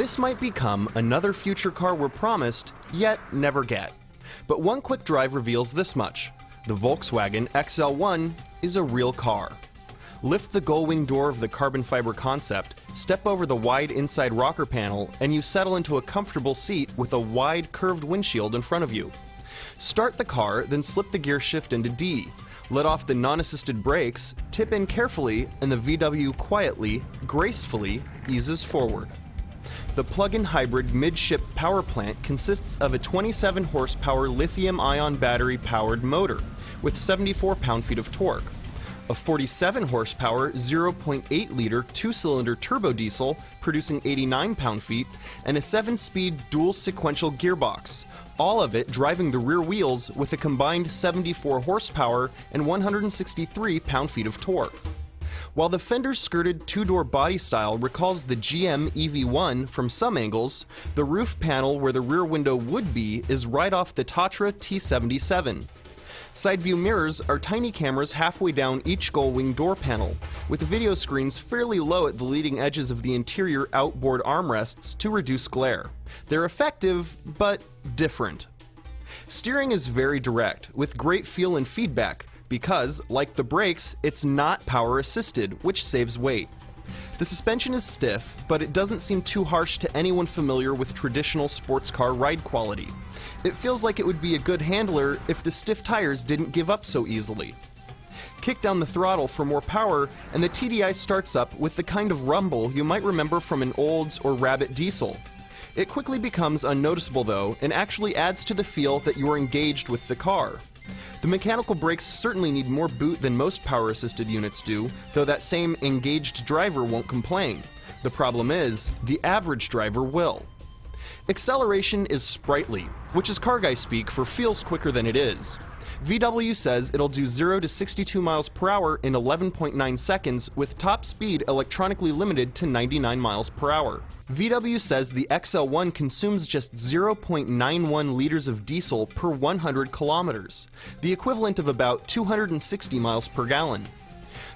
This might become another future car we're promised, yet never get. But one quick drive reveals this much: the Volkswagen XL1 is a real car. Lift the gull-wing door of the carbon fiber concept, step over the wide inside rocker panel, and you settle into a comfortable seat with a wide curved windshield in front of you. Start the car, then slip the gear shift into D. Let off the non-assisted brakes, tip in carefully, and the VW quietly, gracefully eases forward. The plug-in hybrid midship power plant consists of a 27 horsepower lithium-ion battery-powered motor with 74 pound-feet of torque, a 47 horsepower 0.8-liter two-cylinder turbo diesel producing 89 pound-feet, and a 7-speed dual sequential gearbox, all of it driving the rear wheels with a combined 74 horsepower and 163 pound-feet of torque. While the fender-skirted two-door body style recalls the GM EV1 from some angles, the roof panel where the rear window would be is right off the Tatra T77. Side view mirrors are tiny cameras halfway down each gull-wing door panel, with video screens fairly low at the leading edges of the interior outboard armrests to reduce glare. They're effective, but different. Steering is very direct, with great feel and feedback, because, like the brakes, it's not power-assisted, which saves weight. The suspension is stiff, but it doesn't seem too harsh to anyone familiar with traditional sports car ride quality. It feels like it would be a good handler if the stiff tires didn't give up so easily. Kick down the throttle for more power, and the TDI starts up with the kind of rumble you might remember from an Olds or Rabbit diesel. It quickly becomes unnoticeable though, and actually adds to the feel that you are engaged with the car. The mechanical brakes certainly need more boot than most power-assisted units do, though that same engaged driver won't complain. The problem is, the average driver will. Acceleration is sprightly, which is car guy speak for feels quicker than it is. VW says it'll do 0 to 62 miles per hour in 11.9 seconds with top speed electronically limited to 99 miles per hour. VW says the XL1 consumes just 0.91 liters of diesel per 100 kilometers, the equivalent of about 260 miles per gallon.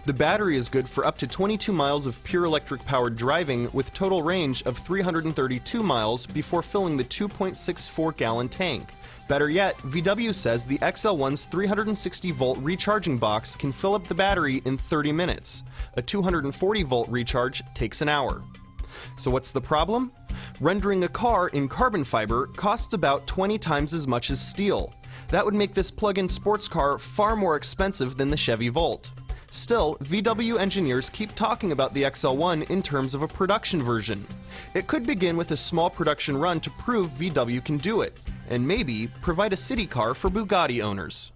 The battery is good for up to 22 miles of pure electric powered driving with total range of 332 miles before filling the 2.64 gallon tank. Better yet, VW says the XL1's 360-volt recharging box can fill up the battery in 30 minutes. A 240-volt recharge takes an hour. So what's the problem? Rendering a car in carbon fiber costs about 20 times as much as steel. That would make this plug-in sports car far more expensive than the Chevy Volt. Still, VW engineers keep talking about the XL1 in terms of a production version. It could begin with a small production run to prove VW can do it, and maybe provide a city car for Bugatti owners.